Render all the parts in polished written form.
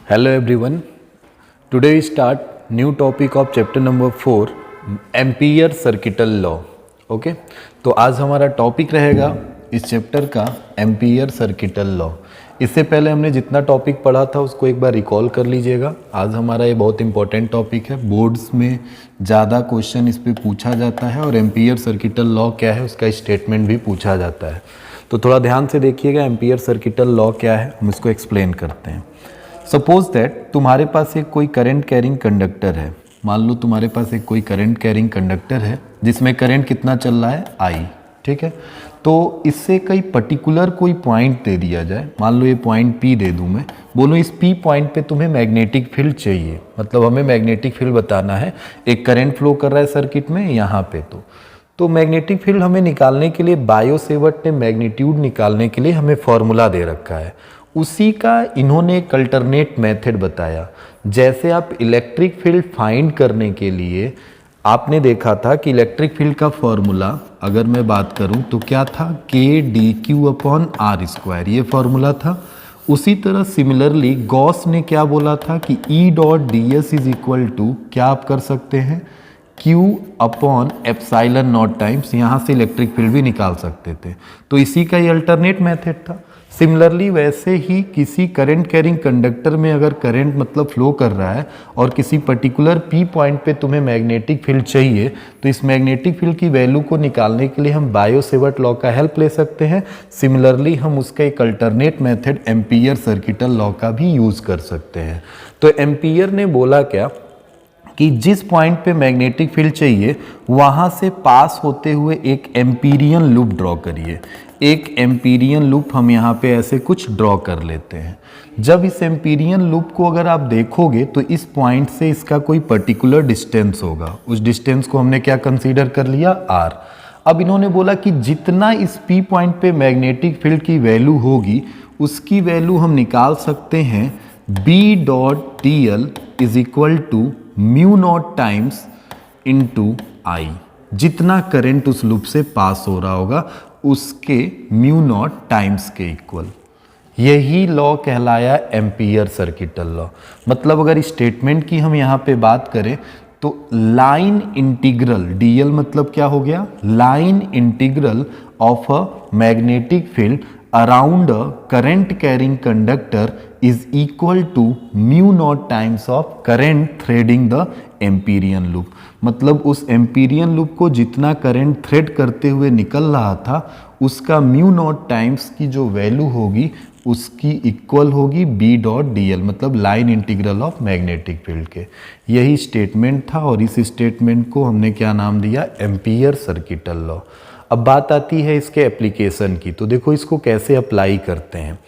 Hello everyone. Today we start new topic of chapter number 4 ampere circuital law. Okay, तो आज हमारा topic रहेगा इस चैप्टर का एम्पियर सर्किटल लॉ. इससे पहले हमने जितना टॉपिक पढ़ा था उसको एक बार रिकॉल कर लीजिएगा. आज हमारा ये बहुत इंपॉर्टेंट टॉपिक है. बोर्ड्स में ज़्यादा क्वेश्चन इस पर पूछा जाता है और एम्पियर सर्किटल लॉ क्या है उसका स्टेटमेंट भी पूछा जाता है. तो थोड़ा ध्यान से देखिएगा एम्पियर सर्किटल लॉ क्या है, हम इसको एक्सप्लेन करते हैं. सपोज दैट तुम्हारे पास एक कोई करंट कैरिंग कंडक्टर है. मान लो तुम्हारे पास एक कोई करंट कैरिंग कंडक्टर है जिसमें करंट कितना चल रहा है, I. ठीक है, तो इससे कई पर्टिकुलर कोई पॉइंट दे दिया जाए. मान लो ये पॉइंट P दे दूं मैं, बोलो इस P पॉइंट पे तुम्हें मैग्नेटिक फील्ड चाहिए. मतलब हमें मैग्नेटिक फील्ड बताना है. एक करंट फ्लो कर रहा है सर्किट में यहाँ पे. तो मैग्नेटिक फील्ड हमें निकालने के लिए बायो सेवर्ट ने मैग्नीट्यूड निकालने के लिए हमें फॉर्मूला दे रखा है. उसी का इन्होंने एक अल्टरनेट मेथड बताया. जैसे आप इलेक्ट्रिक फील्ड फाइंड करने के लिए आपने देखा था कि इलेक्ट्रिक फील्ड का फॉर्मूला अगर मैं बात करूं तो क्या था, k/dq/r². ये फॉर्मूला था. उसी तरह सिमिलरली गॉस ने क्या बोला था कि E.ds इज इक्वल टू क्या आप कर सकते हैं, Q/ε0 टाइम्स. यहाँ से इलेक्ट्रिक फील्ड भी निकाल सकते थे. तो इसी का ये अल्टरनेट मेथड था. सिमिलरली वैसे ही किसी करंट कैरिंग कंडक्टर में अगर करंट मतलब फ्लो कर रहा है और किसी पर्टिकुलर P पॉइंट पे तुम्हें मैग्नेटिक फील्ड चाहिए, तो इस मैग्नेटिक फील्ड की वैल्यू को निकालने के लिए हम बायो सेवर्ट लॉ का हेल्प ले सकते हैं. सिमिलरली हम उसका एक alternate method ampere circuital law का भी यूज कर सकते हैं. तो एम्पियर ने बोला क्या कि जिस पॉइंट पे मैग्नेटिक फील्ड चाहिए वहां से पास होते हुए एक एम्पीरियन लूप ड्रॉ करिए. एक एम्पीरियन लूप हम यहाँ पे ऐसे कुछ ड्रॉ कर लेते हैं. जब इस एम्पीरियन लूप को अगर आप देखोगे तो इस पॉइंट से इसका कोई पर्टिकुलर डिस्टेंस होगा. उस डिस्टेंस को हमने क्या कंसीडर कर लिया, r. अब इन्होंने बोला कि जितना इस P पॉइंट पे मैग्नेटिक फील्ड की वैल्यू होगी उसकी वैल्यू हम निकाल सकते हैं B.dl is equal to μ0 times into I. जितना करंट उस लूप से पास हो रहा होगा उसके μ0 टाइम्स के इक्वल. यही लॉ कहलाया एम्पियर सर्किटल लॉ. मतलब अगर स्टेटमेंट की हम यहाँ पे बात करें तो लाइन इंटीग्रल dl मतलब क्या हो गया, line integral of a magnetic field around a current carrying conductor is equal to μ0 times of current threading the Amperian loop. मतलब उस एम्पीरियन लूप को जितना करंट थ्रेड करते हुए निकल रहा था उसका μ0 टाइम्स की जो वैल्यू होगी उसकी इक्वल होगी B.dl मतलब line integral of magnetic field के. यही स्टेटमेंट था और इस स्टेटमेंट को हमने क्या नाम दिया, एम्पियर सर्किटल लॉ. अब बात आती है इसके एप्लीकेशन की. तो देखो इसको कैसे अप्लाई करते हैं.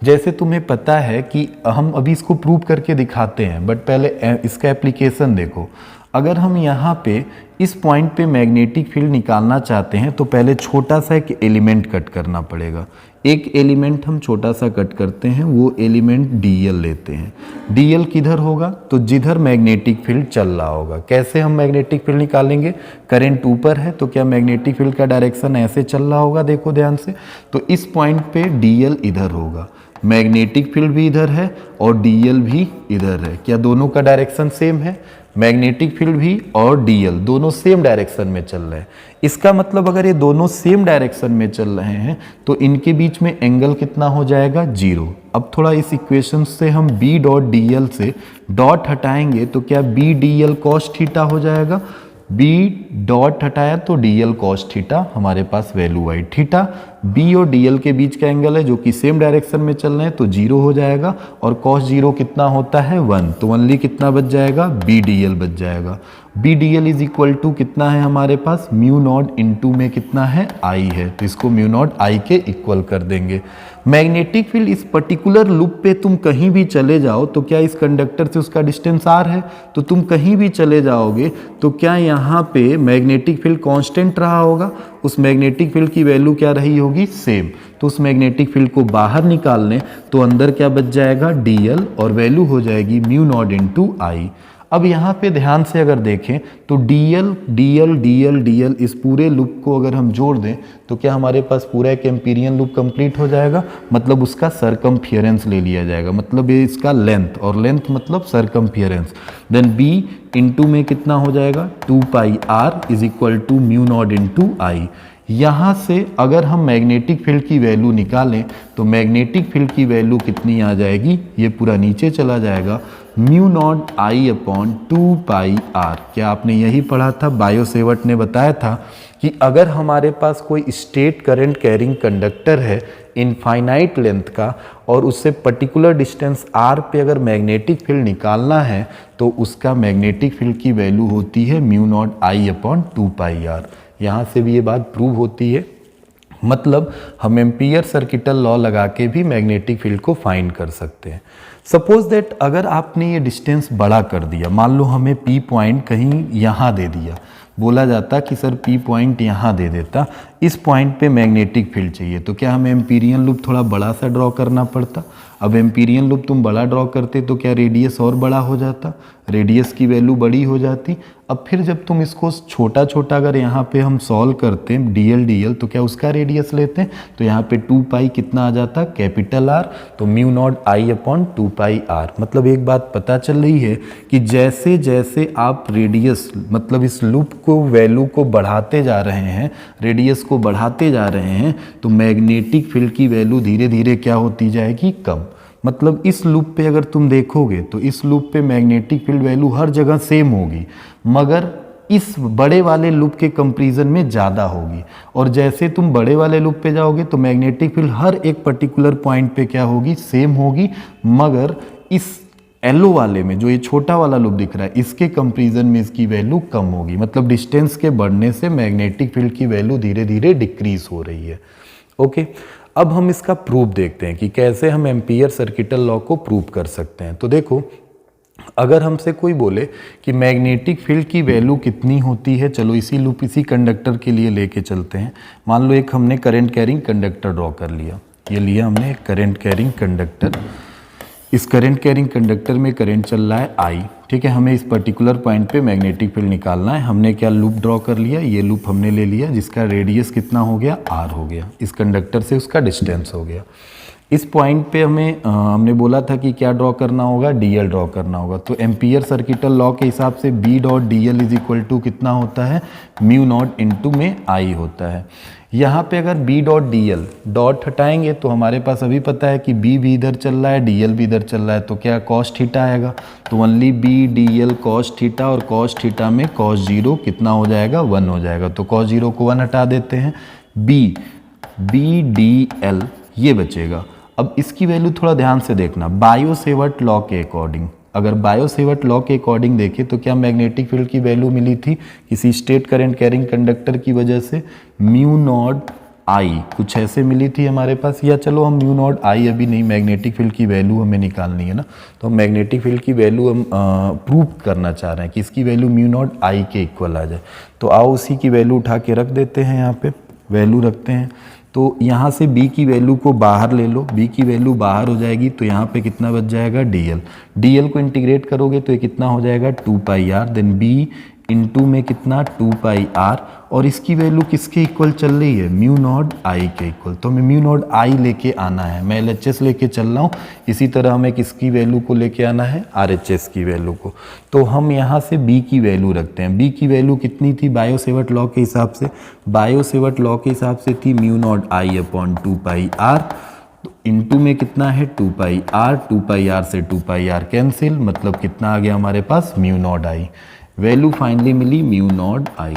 जैसे तुम्हें पता है कि हम अभी इसको प्रूव करके दिखाते हैं, बट पहले इसका एप्लीकेशन देखो. अगर हम यहाँ पे इस पॉइंट पे मैग्नेटिक फील्ड निकालना चाहते हैं तो पहले छोटा सा एक एलिमेंट कट करना पड़ेगा. एक एलिमेंट हम छोटा सा कट करते हैं, वो एलिमेंट dl लेते हैं. dl किधर होगा, तो जिधर मैग्नेटिक फील्ड चल रहा होगा. कैसे हम मैग्नेटिक फील्ड निकालेंगे, करंट ऊपर है तो क्या मैग्नेटिक फील्ड का डायरेक्शन ऐसे चल रहा होगा, देखो ध्यान से. तो इस पॉइंट पे dl इधर होगा, मैग्नेटिक फील्ड भी इधर है और dl भी इधर है. क्या दोनों का डायरेक्शन सेम है, मैग्नेटिक फील्ड भी और dl दोनों सेम डायरेक्शन में चल रहे हैं. इसका मतलब अगर ये दोनों सेम डायरेक्शन में चल रहे हैं तो इनके बीच में एंगल कितना हो जाएगा, 0. अब थोड़ा इस इक्वेशन से हम B.dl से डॉट हटाएंगे तो क्या B.dl cos थीटा हो जाएगा. B डॉट हटाया तो dl cos थीटा हमारे पास वैल्यू आई. थीटा B और dl के बीच का एंगल है जो कि सेम डायरेक्शन में चल रहे हैं तो 0 हो जाएगा. और cos 0 कितना होता है, 1. तो ओनली कितना बच जाएगा, B.dl बच जाएगा. B.dl इज इक्वल टू कितना है हमारे पास, μ0 इंटू में कितना है, I है. तो इसको μ0 I के इक्वल कर देंगे. मैग्नेटिक फील्ड इस पर्टिकुलर लूप पे तुम कहीं भी चले जाओ तो क्या इस कंडक्टर से उसका डिस्टेंस r है, तो तुम कहीं भी चले जाओगे तो क्या यहाँ पे मैग्नेटिक फील्ड कांस्टेंट रहा होगा, उस मैग्नेटिक फील्ड की वैल्यू क्या रही होगी, सेम. तो उस मैग्नेटिक फील्ड को बाहर निकाल लें तो अंदर क्या बच जाएगा, dl और वैल्यू हो जाएगी μ0 इंटू I. अब यहाँ पे ध्यान से अगर देखें तो dl dl dl dl इस पूरे लूप को अगर हम जोड़ दें तो क्या हमारे पास पूरा एक एम्पीरियन लूप कंप्लीट हो जाएगा, मतलब उसका सरकमफियरेंस ले लिया जाएगा, मतलब ये इसका लेंथ, और लेंथ मतलब सरकमफियरेंस। देन b इंटू में कितना हो जाएगा 2 pi r is equal to mu naught into I. यहाँ से अगर हम मैग्नेटिक फील्ड की वैल्यू निकालें तो मैग्नेटिक फील्ड की वैल्यू कितनी आ जाएगी, ये पूरा नीचे चला जाएगा, mu naught I upon 2 pi R. क्या आपने यही पढ़ा था, बायो सेवर्ट ने बताया था कि अगर हमारे पास कोई स्टेट करंट कैरिंग कंडक्टर है इनफाइनाइट लेंथ का और उससे पर्टिकुलर डिस्टेंस r पे अगर मैग्नेटिक फील्ड निकालना है तो उसका मैग्नेटिक फील्ड की वैल्यू होती है mu naught I upon 2 pi R. यहाँ से भी ये बात प्रूव होती है, मतलब हम एम्पियर सर्किटल लॉ लगा के भी मैग्नेटिक फील्ड को फाइंड कर सकते हैं। सपोज दैट अगर आपने ये डिस्टेंस बड़ा कर दिया, मान लो हमें P पॉइंट कहीं यहाँ दे दिया, बोला जाता कि सर P पॉइंट यहाँ दे देता, इस पॉइंट पे मैग्नेटिक फील्ड चाहिए, तो क्या हमें एम्पीरियन लूप थोड़ा बड़ा सा ड्रॉ करना पड़ता। अब एम्पीरियन लूप तुम बड़ा ड्रॉ करते तो क्या रेडियस और बड़ा हो जाता, रेडियस की वैल्यू बड़ी हो जाती। अब फिर जब तुम इसको छोटा छोटा अगर यहाँ पे हम सॉल्व करते हैं dl तो क्या उसका रेडियस लेते हैं, तो यहाँ पे 2 पाई कितना आ जाता कैपिटल R, तो mu naught I upon 2 pi R। मतलब एक बात पता चल रही है कि जैसे जैसे आप रेडियस मतलब इस लूप को वैल्यू को बढ़ाते जा रहे हैं, रेडियस को बढ़ाते जा रहे हैं, तो मैग्नेटिक फील्ड की वैल्यू धीरे धीरे क्या होती जाएगी, कम। मतलब इस लूप पे अगर तुम देखोगे तो इस लूप पे मैग्नेटिक फील्ड वैल्यू हर जगह सेम होगी, मगर इस बड़े वाले लूप के कंपैरिजन में ज़्यादा होगी। और जैसे तुम बड़े वाले लूप पे जाओगे तो मैग्नेटिक फील्ड हर एक पर्टिकुलर पॉइंट पे क्या होगी, सेम होगी, मगर इस येलो वाले में जो ये छोटा वाला लूप दिख रहा है इसके कंपैरिजन में इसकी वैल्यू कम होगी। मतलब डिस्टेंस के बढ़ने से मैग्नेटिक फील्ड की वैल्यू धीरे धीरे डिक्रीज हो रही है। ओके, अब हम इसका प्रूफ देखते हैं कि कैसे हम एम्पियर सर्किटल लॉ को प्रूव कर सकते हैं। तो देखो, अगर हमसे कोई बोले कि मैग्नेटिक फील्ड की वैल्यू कितनी होती है, चलो इसी लूप इसी कंडक्टर के लिए लेके चलते हैं। मान लो एक हमने करंट कैरिंग कंडक्टर ड्रॉ कर लिया, ये लिया हमने एक करंट कैरिंग कंडक्टर। इस करंट कैरिंग कंडक्टर में करंट चल रहा है I, ठीक है। हमें इस पर्टिकुलर पॉइंट पे मैग्नेटिक फील्ड निकालना है। हमने क्या लूप ड्रॉ कर लिया, ये लूप हमने ले लिया जिसका रेडियस कितना हो गया, R हो गया, इस कंडक्टर से उसका डिस्टेंस हो गया। इस पॉइंट पे हमने बोला था कि क्या ड्रॉ करना होगा, dl ड्रॉ करना होगा। तो एम्पियर सर्किटल लॉ के हिसाब से B dot dl is equal to कितना होता है, म्यू नॉट इंटू में I होता है। यहाँ पे अगर B डॉट dl डॉट हटाएंगे तो हमारे पास अभी पता है कि B भी इधर चल रहा है, dl भी इधर चल रहा है, तो क्या कॉस थीटा आएगा, तो only B dl cos theta, और कॉस थीटा में कॉस 0 कितना हो जाएगा, 1 हो जाएगा। तो कॉस 0 को 1 हटा देते हैं, B dl ये बचेगा। अब इसकी वैल्यू थोड़ा ध्यान से देखना, बायो सेवर्ट लॉ के अकॉर्डिंग, अगर बायो सेवर्ट लॉ के अकॉर्डिंग देखें तो क्या मैग्नेटिक फील्ड की वैल्यू मिली थी किसी स्टेट करंट कैरिंग कंडक्टर की वजह से, म्यू नॉट आई कुछ ऐसे मिली थी हमारे पास। या चलो हम म्यू नॉट आई अभी नहीं, मैग्नेटिक फील्ड की वैल्यू हमें निकालनी है ना, तो हम मैग्नेटिक फील्ड की वैल्यू हम प्रूव करना चाह रहे हैं कि इसकी वैल्यू म्यू नॉट आई के इक्वल आ जाए। तो आओ उसी की वैल्यू उठा के रख देते हैं, यहाँ पे वैल्यू रखते हैं। तो यहाँ से B की वैल्यू को बाहर ले लो, B की वैल्यू बाहर हो जाएगी, तो यहाँ पे कितना बच जाएगा, dl को इंटीग्रेट करोगे तो ये कितना हो जाएगा 2 pi r, then B into में कितना 2 पाई r, और इसकी वैल्यू किसके इक्वल चल रही है, म्यू नॉट आई के इक्वल। तो हमें म्यू नॉट आई लेके आना है, मैं LHS लेके चल रहा हूँ, इसी तरह हमें किसकी वैल्यू को लेके आना है, RHS की वैल्यू को। तो हम यहाँ से B की वैल्यू रखते हैं। B की वैल्यू कितनी थी बायो सेवर्ट लॉ के हिसाब से, बायो सेवर्ट लॉ के हिसाब से थी mu naught I upon 2 pi r, into में कितना है 2 पाई r, 2 पाई r से 2 पाई r कैंसिल, मतलब कितना आ गया हमारे पास, म्यू नॉट आई। वैल्यू फाइनली मिली म्यू नॉट आई।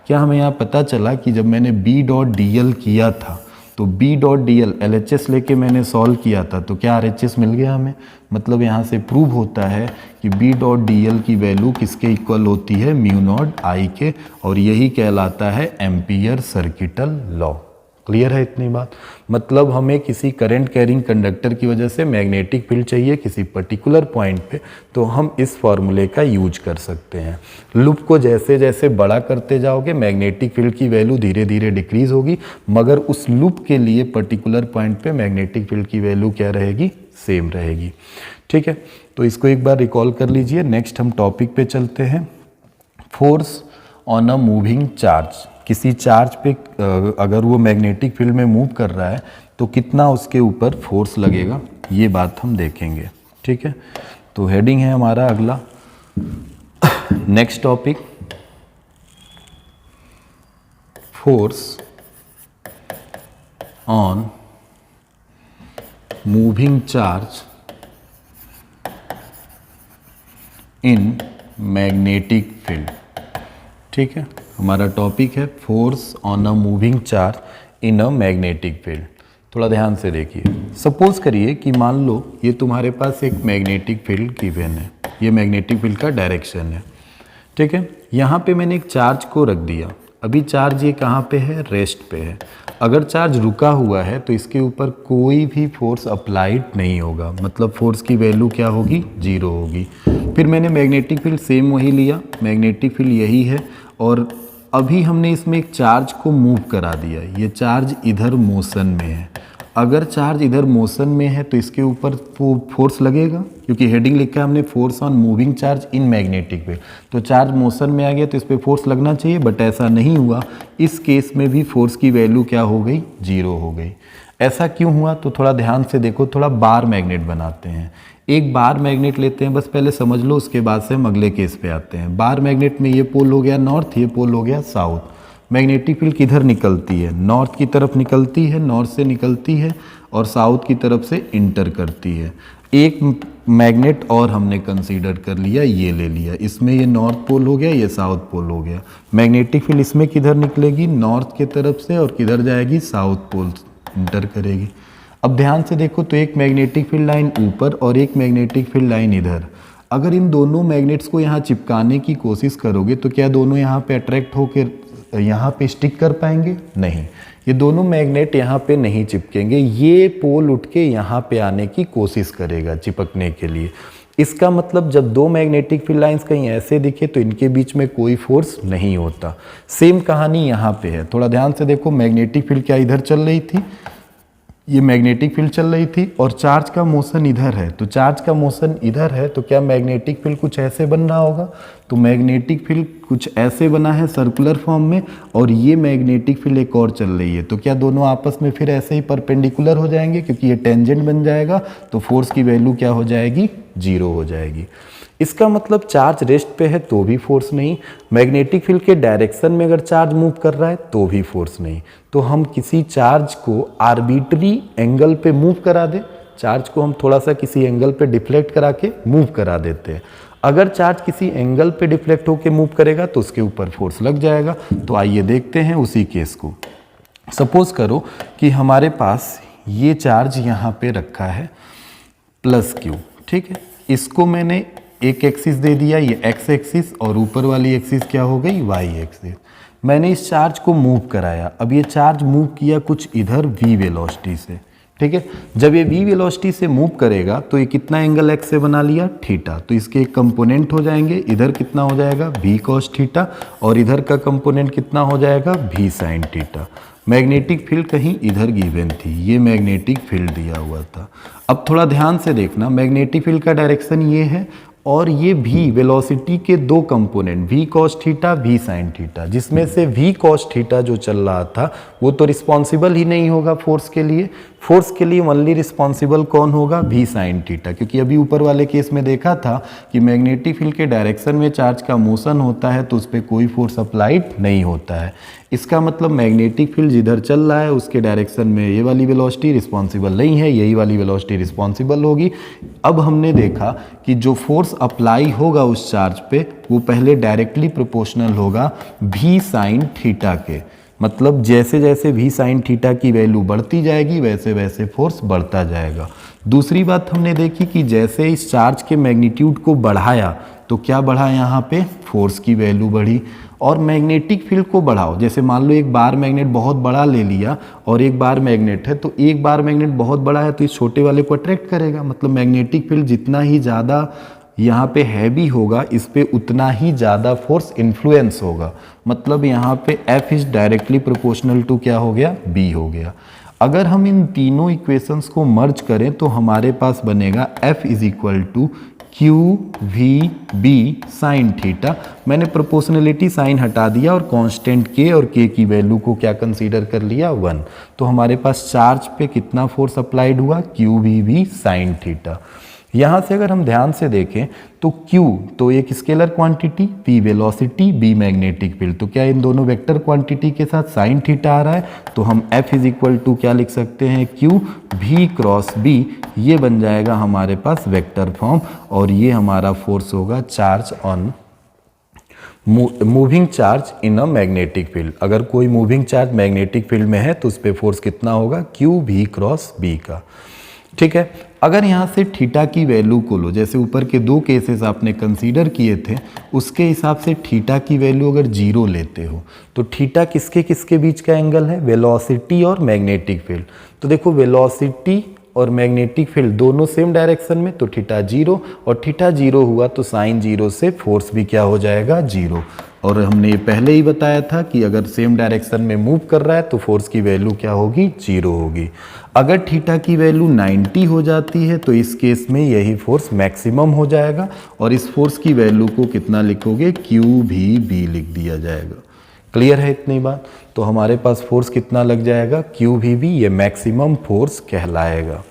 क्या हमें यहाँ पता चला कि जब मैंने B डॉट dl किया था तो B डॉट dl LHS लेके मैंने सॉल्व किया था, तो क्या RHS मिल गया हमें। मतलब यहाँ से प्रूव होता है कि B डॉट dl की वैल्यू किसके इक्वल होती है, म्यू नॉट आई के, और यही कहलाता है एम्पियर सर्किटल लॉ। क्लियर है इतनी बात। मतलब हमें किसी करंट कैरिंग कंडक्टर की वजह से मैग्नेटिक फील्ड चाहिए किसी पर्टिकुलर पॉइंट पे, तो हम इस फॉर्मूले का यूज कर सकते हैं। लूप को जैसे जैसे बड़ा करते जाओगे मैग्नेटिक फील्ड की वैल्यू धीरे धीरे डिक्रीज होगी, मगर उस लूप के लिए पर्टिकुलर पॉइंट पे मैग्नेटिक फील्ड की वैल्यू क्या रहेगी, सेम रहेगी। ठीक है, तो इसको एक बार रिकॉल कर लीजिए। नेक्स्ट हम टॉपिक पे चलते हैं, force on a moving charge. किसी चार्ज पे अगर वो मैग्नेटिक फील्ड में मूव कर रहा है तो कितना उसके ऊपर फोर्स लगेगा, ये बात हम देखेंगे। ठीक है, तो हेडिंग है हमारा अगला next topic, force on moving charge in magnetic field. ठीक है, हमारा टॉपिक है force on a moving charge in a magnetic field. थोड़ा ध्यान से देखिए, सपोज करिए कि मान लो ये तुम्हारे पास एक मैग्नेटिक फील्ड गिवन है, ये मैग्नेटिक फील्ड का डायरेक्शन है। ठीक है, यहाँ पे मैंने एक चार्ज को रख दिया। अभी चार्ज ये कहाँ पे है, रेस्ट पे है। अगर चार्ज रुका हुआ है तो इसके ऊपर कोई भी फोर्स अप्लाइड नहीं होगा, मतलब फोर्स की वैल्यू क्या होगी, जीरो होगी। फिर मैंने मैग्नेटिक फील्ड सेम वही लिया, मैग्नेटिक फील्ड यही है, और अभी हमने इसमें एक चार्ज को मूव करा दिया। ये चार्ज इधर मोशन में है। अगर चार्ज इधर मोशन में है तो इसके ऊपर फोर्स लगेगा, क्योंकि हेडिंग लिखा है हमने force on moving charge in magnetic field. तो चार्ज मोशन में आ गया तो इस पर फोर्स लगना चाहिए, बट ऐसा नहीं हुआ। इस केस में भी फोर्स की वैल्यू क्या हो गई, जीरो हो गई। ऐसा क्यों हुआ, तो थोड़ा ध्यान से देखो। थोड़ा बार मैग्नेट बनाते हैं, एक बार मैग्नेट लेते हैं, बस पहले समझ लो, उसके बाद से हम अगले केस पे आते हैं। बार मैग्नेट में ये पोल हो गया नॉर्थ, ये पोल हो गया साउथ। मैग्नेटिक फील्ड किधर निकलती है, नॉर्थ की तरफ निकलती है, नॉर्थ से निकलती है, और साउथ की तरफ से इंटर करती है। एक मैग्नेट और हमने कंसीडर कर लिया, ये ले लिया, इसमें ये नॉर्थ पोल हो गया, ये साउथ पोल हो गया। मैग्नेटिक फील्ड इसमें किधर निकलेगी, नॉर्थ की तरफ से, और किधर जाएगी, साउथ पोल इंटर करेगी। अब ध्यान से देखो, तो एक मैग्नेटिक फील्ड लाइन ऊपर और एक मैग्नेटिक फील्ड लाइन इधर। अगर इन दोनों मैग्नेट्स को यहाँ चिपकाने की कोशिश करोगे तो क्या दोनों यहाँ पे अट्रैक्ट होकर यहाँ पे स्टिक कर पाएंगे, नहीं। ये दोनों मैग्नेट यहाँ पे नहीं चिपकेंगे, ये पोल उठ के यहाँ पे आने की कोशिश करेगा चिपकने के लिए। इसका मतलब जब दो मैग्नेटिक फील्ड लाइंस कहीं ऐसे दिखे तो इनके बीच में कोई फोर्स नहीं होता। सेम कहानी यहाँ पे है, थोड़ा ध्यान से देखो। मैग्नेटिक फील्ड क्या इधर चल रही थी, ये मैग्नेटिक फील्ड चल रही थी, और चार्ज का मोशन इधर है। तो चार्ज का मोशन इधर है तो क्या मैग्नेटिक फील्ड कुछ ऐसे बन रहा होगा, तो मैग्नेटिक फील्ड कुछ ऐसे बना है सर्कुलर फॉर्म में, और ये मैग्नेटिक फील्ड एक और चल रही है। तो क्या दोनों आपस में फिर ऐसे ही परपेंडिकुलर हो जाएंगे, क्योंकि ये टेंजेंट बन जाएगा, तो फोर्स की वैल्यू क्या हो जाएगी, जीरो हो जाएगी। इसका मतलब चार्ज रेस्ट पे है तो भी फोर्स नहीं, मैग्नेटिक फील्ड के डायरेक्शन में अगर चार्ज मूव कर रहा है तो भी फोर्स नहीं। तो हम किसी चार्ज को आर्बिट्री एंगल पे मूव करा दें, चार्ज को हम थोड़ा सा किसी एंगल पे डिफ्लेक्ट करा के मूव करा देते हैं। अगर चार्ज किसी एंगल पे डिफ्लेक्ट होकर मूव करेगा तो उसके ऊपर फोर्स लग जाएगा। तो आइए देखते हैं उसी केस को। सपोज करो कि हमारे पास ये चार्ज यहाँ पे रखा है प्लस क्यू, ठीक है। इसको मैंने एक एक्सिस दे दिया, ये एक्स एक्सिस, और ऊपर वाली एक्सिस क्या हो गई, वाई एक्सिस। मैंने इस चार्ज को मूव कराया। अब ये चार्ज मूव किया कुछ इधर v वेलोसिटी से, ठीक है। जब ये v वेलोसिटी से मूव करेगा तो ये कितना एंगल x से बना लिया, थीटा। तो इसके एक कंपोनेंट हो जाएंगे, इधर कितना हो जाएगा, v cos थीटा, और इधर का कंपोनेंट कितना हो जाएगा, v sin theta. Magnetic field कहीं इधर गिवन थी, ये मैग्नेटिक फील्ड दिया हुआ था। अब थोड़ा ध्यान से देखना, मैग्नेटिक फील्ड का डायरेक्शन ये है, और ये v वेलोसिटी के दो component v cos theta, v sin theta, जिसमें से v cos थीटा जो चल रहा था वो तो रिस्पॉन्सिबल ही नहीं होगा फोर्स के लिए। फोर्स के लिए ओनली रिस्पॉन्सिबल कौन होगा, v sin थीटा, क्योंकि अभी ऊपर वाले केस में देखा था कि मैग्नेटिक फील्ड के डायरेक्शन में चार्ज का मोशन होता है तो उस पर कोई फोर्स अप्लाइड नहीं होता है। इसका मतलब मैग्नेटिक फील्ड जिधर चल रहा है उसके डायरेक्शन में ये वाली वेलोसिटी रिस्पॉन्सिबल नहीं है, यही वाली वेलोसिटी रिस्पॉन्सिबल होगी। अब हमने देखा कि जो फोर्स अप्लाई होगा उस चार्ज पे वो पहले डायरेक्टली प्रोपोर्शनल होगा v sin थीटा के। मतलब जैसे जैसे v sin थीटा की वैल्यू बढ़ती जाएगी वैसे वैसे फोर्स बढ़ता जाएगा। दूसरी बात हमने देखी कि जैसे इस चार्ज के मैग्नीट्यूड को बढ़ाया तो क्या बढ़ा, यहाँ पे फोर्स की वैल्यू बढ़ी। और मैग्नेटिक फील्ड को बढ़ाओ, जैसे मान लो एक बार मैग्नेट बहुत बड़ा ले लिया और एक बार मैग्नेट है, तो एक बार मैग्नेट बहुत बड़ा है तो इस छोटे वाले को अट्रैक्ट करेगा। मतलब मैग्नेटिक फील्ड जितना ही ज़्यादा यहाँ पे हैवी होगा इस पे उतना ही ज़्यादा फोर्स इन्फ्लुएंस होगा। मतलब यहाँ पे F is directly proportional to क्या हो गया, B हो गया। अगर हम इन तीनों इक्वेशंस को मर्ज करें तो हमारे पास बनेगा F is equal to Q V B sine theta. मैंने प्रोपोर्शनलिटी साइन हटा दिया और कांस्टेंट के और के की वैल्यू को क्या कंसीडर कर लिया 1। तो हमारे पास चार्ज पे कितना फोर्स अप्लाइड हुआ, Q V B sine theta. यहाँ से अगर हम ध्यान से देखें तो Q तो एक scalar quantity, P velocity, B magnetic field. तो क्या इन दोनों वेक्टर क्वांटिटी के साथ साइन थीटा आ रहा है, तो हम F इज इक्वल टू क्या लिख सकते हैं, Q V क्रॉस B। ये बन जाएगा हमारे पास वेक्टर फॉर्म और ये हमारा फोर्स होगा charge on moving charge in a magnetic field. अगर कोई मूविंग चार्ज मैग्नेटिक फील्ड में है तो उस पर फोर्स कितना होगा, Q V क्रॉस B का। ठीक है, अगर यहाँ से थीटा की वैल्यू को लो, जैसे ऊपर के दो केसेस आपने कंसीडर किए थे उसके हिसाब से थीटा की वैल्यू अगर 0 लेते हो तो थीटा किसके किसके बीच का एंगल है, वेलोसिटी और मैग्नेटिक फील्ड। तो देखो वेलोसिटी और मैग्नेटिक फील्ड दोनों सेम डायरेक्शन में, तो थीटा 0 और थीटा 0 हुआ तो साइन 0 से फोर्स भी क्या हो जाएगा, 0। और हमने ये पहले ही बताया था कि अगर सेम डायरेक्शन में मूव कर रहा है तो फोर्स की वैल्यू क्या होगी, 0 होगी। अगर थीटा की वैल्यू 90 हो जाती है तो इस केस में यही फोर्स मैक्सिमम हो जाएगा और इस फोर्स की वैल्यू को कितना लिखोगे, क्यू भी बी लिख दिया जाएगा। क्लियर है इतनी बात। तो हमारे पास फोर्स कितना लग जाएगा, क्यू भी बी, ये मैक्सिमम फोर्स कहलाएगा।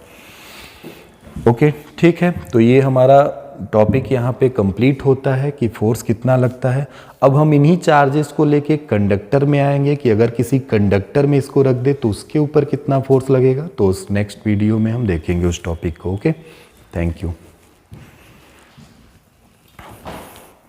ओके ठीक है, तो ये हमारा टॉपिक यहाँ पे कंप्लीट होता है कि फोर्स कितना लगता है। अब हम इन्हीं चार्जेस को लेके कंडक्टर में आएंगे कि अगर किसी कंडक्टर में इसको रख दे तो उसके ऊपर कितना फोर्स लगेगा, तो उस नेक्स्ट वीडियो में हम देखेंगे उस टॉपिक को। Okay, thank you.